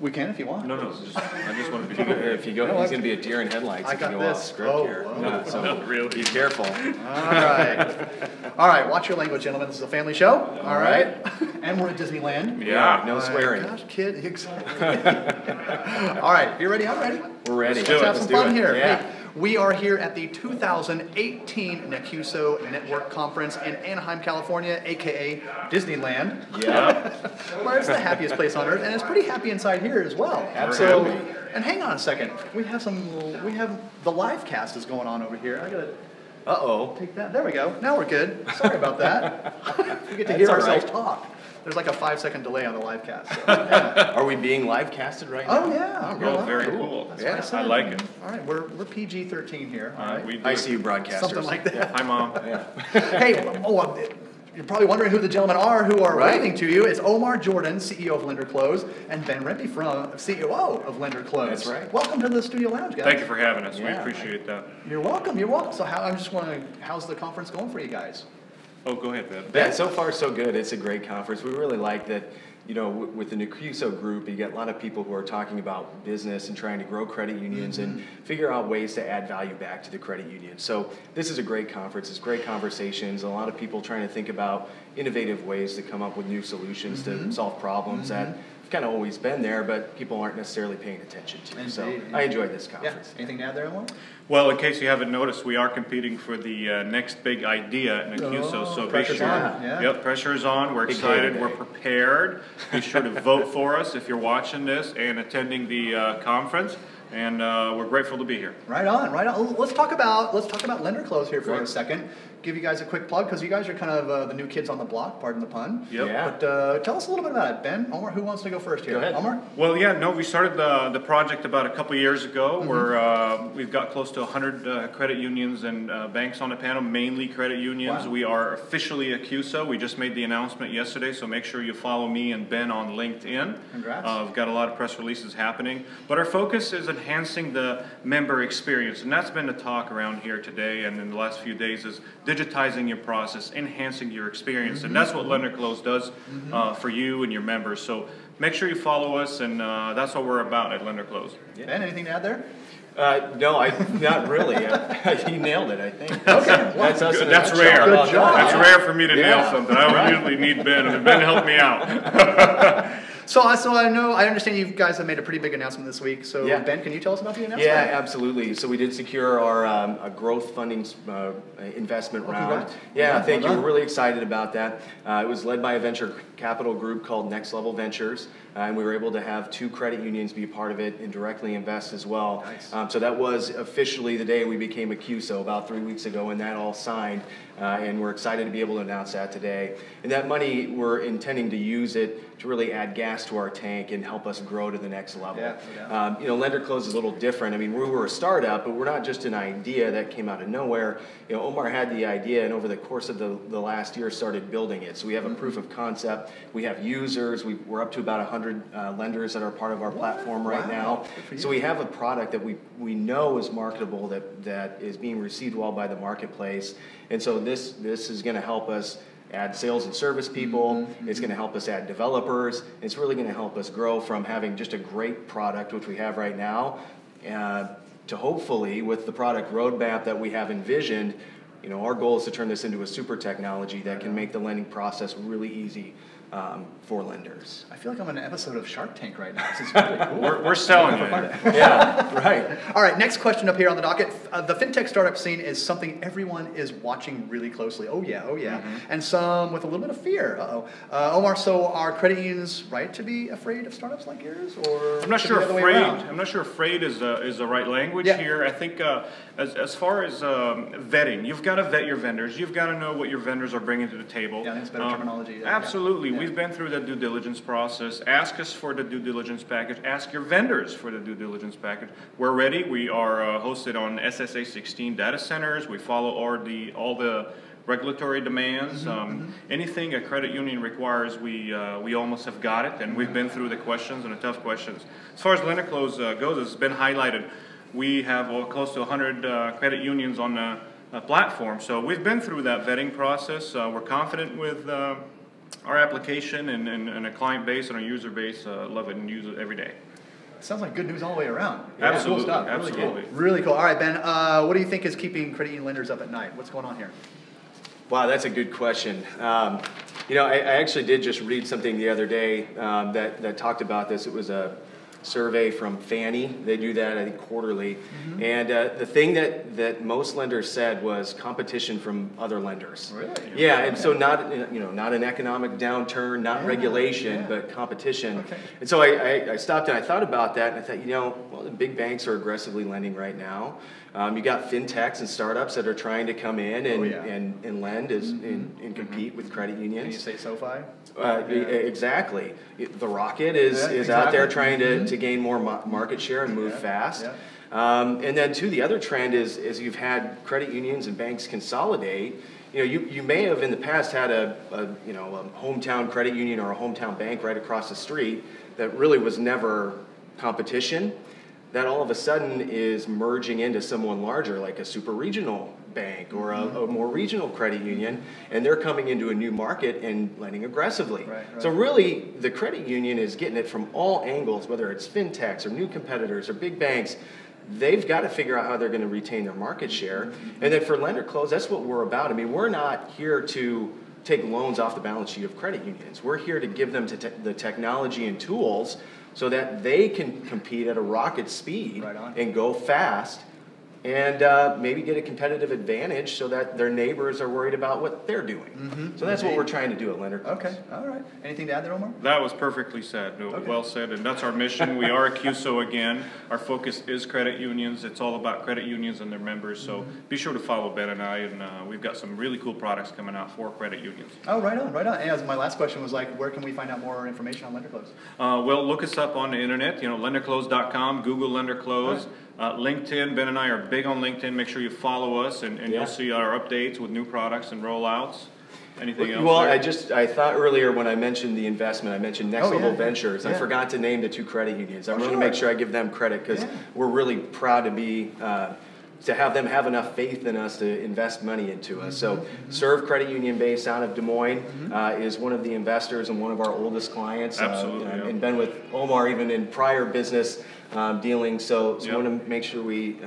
We can if you want. No, I just want to be if you go, he's going to be a deer in headlights if you go off script here. Whoa. So No, really. be careful. All right. Watch your language, gentlemen. This is a family show. All right. And we're at Disneyland. Yeah. No swearing. Gosh, kid. All right. You ready? I'm ready. We're ready. Let's have some fun here. Yeah. Hey, we are here at the 2018 NECUSO Network Conference in Anaheim, California, aka Disneyland. Yeah. Where it's the happiest place on earth, and it's pretty happy inside here as well. Absolutely. So, and hang on a second, we have the live cast is going on over here. I gotta take that. There we go. Now we're good. Sorry about that. We get to hear ourselves talk. There's like a 5-second delay on the live cast. So, yeah. Are we being live casted right now? Oh yeah. Oh, very cool. That's what I said. I like it. All right, we're PG-13 here. All right. We do I see you broadcasters. Something like that. Yeah. Hi, Mom. Yeah. Hey, you're probably wondering who the gentlemen are who are waving to you. It's Omar Jordan, CEO of Lender Close, and Ben Rempe, COO of Lender Close. That's right. Welcome to the Studio Lounge, guys. Thank you for having us. We Yeah. appreciate that. You're welcome. You're welcome. So I'm just wondering, how's the conference going for you guys? Oh, go ahead, Ben. Yeah, so far so good. It's a great conference. We really like that, you know, with the NECUSO group, you get a lot of people who are talking about business and trying to grow credit unions and figure out ways to add value back to the credit union. So this is a great conference. It's great conversations. A lot of people trying to think about innovative ways to come up with new solutions to solve problems that have kind of always been there, but people aren't necessarily paying attention to. Indeed. So I enjoyed this conference. Yeah. Anything to add there, Omar? Well, in case you haven't noticed, we are competing for the next big idea in NECUSO. So be pressure's sure. on, yeah. Yep, pressure is on. We're Big excited. day We're today. prepared. Be sure to vote for us if you're watching this and attending the conference. And we're grateful to be here. Right on, right on. Let's talk about Lender Close here for Great. a second. Give you guys a quick plug because you guys are kind of the new kids on the block, pardon the pun. Yep. Yeah. But tell us a little bit about it, Ben. Omar, who wants to go first here? Go ahead. Omar. Well, yeah, no, we started the project about a couple years ago. We've got close to 100 credit unions and banks on the panel, mainly credit unions. Wow. We are officially a CUSO. We just made the announcement yesterday, so make sure you follow me and Ben on LinkedIn. Congrats. We've got a lot of press releases happening. But our focus is enhancing the member experience, and that's been the talk around here today and in the last few days is digitizing your process, enhancing your experience, and that's what Lender Close does for you and your members. So make sure you follow us, and that's what we're about at Lender Close. Ben, anything to add there? No, not really. He nailed it, I think. Okay. That's us. in a That's nutshell. rare. Good job. That's rare for me to nail Yeah. something. I usually need Ben, and Ben helped me out. So I understand you guys have made a pretty big announcement this week. So Yeah. Ben, can you tell us about the announcement? Yeah, absolutely. So we did secure our a growth funding investment round. congrats. Yeah, Yeah, thank well you. done. We're really excited about that. It was led by a venture capital group called Next Level Ventures, and we were able to have 2 credit unions be a part of it and directly invest as well. Nice. So that was officially the day we became a CUSO about 3 weeks ago, and that all signed. And we're excited to be able to announce that today. And that money, we're intending to use it to really add gas to our tank and help us grow to the next level. Yeah, no doubt. You know, Lender Close is a little different. I mean, we were a startup, but we're not just an idea that came out of nowhere. You know, Omar had the idea, and over the course of the last year started building it. So we have a proof of concept. We have users. We're up to about 100 lenders that are part of our platform right Wow. now. Good for you. So we have a product that we know is marketable, that is being received well by the marketplace. And so this is going to help us add sales and service people. It's going to help us add developers. It's really going to help us grow from having just a great product, which we have right now, to hopefully, with the product roadmap that we have envisioned, you know, our goal is to turn this into a super technology that can make the lending process really easy for lenders. I feel like I'm in an episode of Shark Tank right now. This is really cool. We're selling it. Yeah, right. All right, next question up here on the docket. The fintech startup scene is something everyone is watching really closely. Oh yeah. And some with a little bit of fear. Omar, so are credit unions right to be afraid of startups like yours, or I'm not should sure it be the other way afraid. around? I'm not sure afraid is the right language Yeah. here. I think as far as vetting, you've got to vet your vendors. You've got to know what your vendors are bringing to the table. Yeah, that's better terminology. Yeah. Absolutely. Yeah. We've been through the due diligence process. Ask us for the due diligence package. Ask your vendors for the due diligence package. We're ready. We are hosted on SSA 16 data centers. We follow all the regulatory demands. Anything a credit union requires, we almost have got it, and we've been through the questions and the tough questions. As far as Lender Close goes, it's been highlighted. We have close to 100 credit unions on the platform, so we've been through that vetting process. We're confident with our application and a client base and our user base love it and use it every day. Sounds like good news all the way around. Absolutely, Cool stuff. absolutely. Really cool. Really cool. All right, Ben, what do you think is keeping credit union lenders up at night? What's going on here? Wow, that's a good question. You know, I actually did just read something the other day that talked about this. It was a survey from Fannie. They do that, I think, quarterly. Mm-hmm. And the thing that most lenders said was competition from other lenders. Really? Yeah, and so not an economic downturn, not regulation, but competition. Okay. And so I stopped and I thought about that, and I thought, well, the big banks are aggressively lending right now. You got fintechs and startups that are trying to come in and lend and compete with credit unions. Can you say SoFi? Exactly. The Rocket is out there trying to gain more market share and move fast. Yeah. And then too, the other trend is you've had credit unions and banks consolidate. You may have in the past had a hometown credit union or a hometown bank right across the street that really was never competition. That all of a sudden is merging into someone larger, like a super regional bank or a more regional credit union, and they're coming into a new market and lending aggressively. Right. So really, the credit union is getting it from all angles, whether it's fintechs or new competitors or big banks. They've got to figure out how they're going to retain their market share. And then for lender close, that's what we're about. I mean, we're not here to take loans off the balance sheet of credit unions. We're here to give them the technology and tools so that they can compete at a rocket speed and go fast and maybe get a competitive advantage so that their neighbors are worried about what they're doing. So that's what we're trying to do at Lender Close. Okay, all right. Anything to add there, Omar? That was perfectly said. Well said, and that's our mission. We are a CUSO again. Our focus is credit unions. It's all about credit unions and their members, so be sure to follow Ben and I, and we've got some really cool products coming out for credit unions. Oh, right on, right on. And as my last question was like, where can we find out more information on Lender Close? Well, look us up on the internet, lenderclose.com, Google Lender Close. LinkedIn, Ben and I are big on LinkedIn. Make sure you follow us, and you'll see our updates with new products and rollouts. Anything else? Well, I thought earlier when I mentioned the investment, I mentioned Next Level Ventures. I forgot to name the two credit unions. I want to make sure I give them credit because we're really proud to be to have them have enough faith in us to invest money into us. So Serve Credit Union based out of Des Moines is one of the investors and one of our oldest clients. Absolutely. And been with Omar even in prior business dealings. So we want to make sure we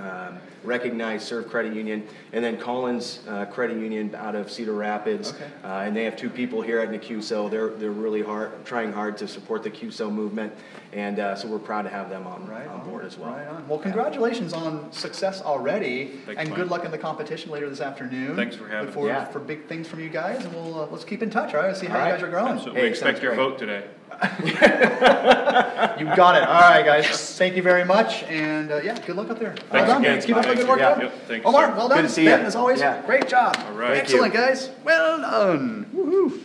recognize Serve Credit Union. And then Collins Credit Union out of Cedar Rapids. And they have two people here at the CUSO. They're really trying hard to support the CUSO movement. And so we're proud to have them on board as well. Right on. Well, congratulations on success already. Thanks, and Mike. good luck in the competition later this afternoon. Thanks for having me. Look forward for big things from you guys, and we'll let's keep in touch. All right, see how you guys are growing. Absolutely. We expect your vote today. You got it. All right, guys. Thank you very much, and good luck up there. Well done. Again. Keep up the good work. Thanks, Omar, well done. Good to see Ben, you. as always, great job. All right. Excellent, guys. Well done. Woohoo.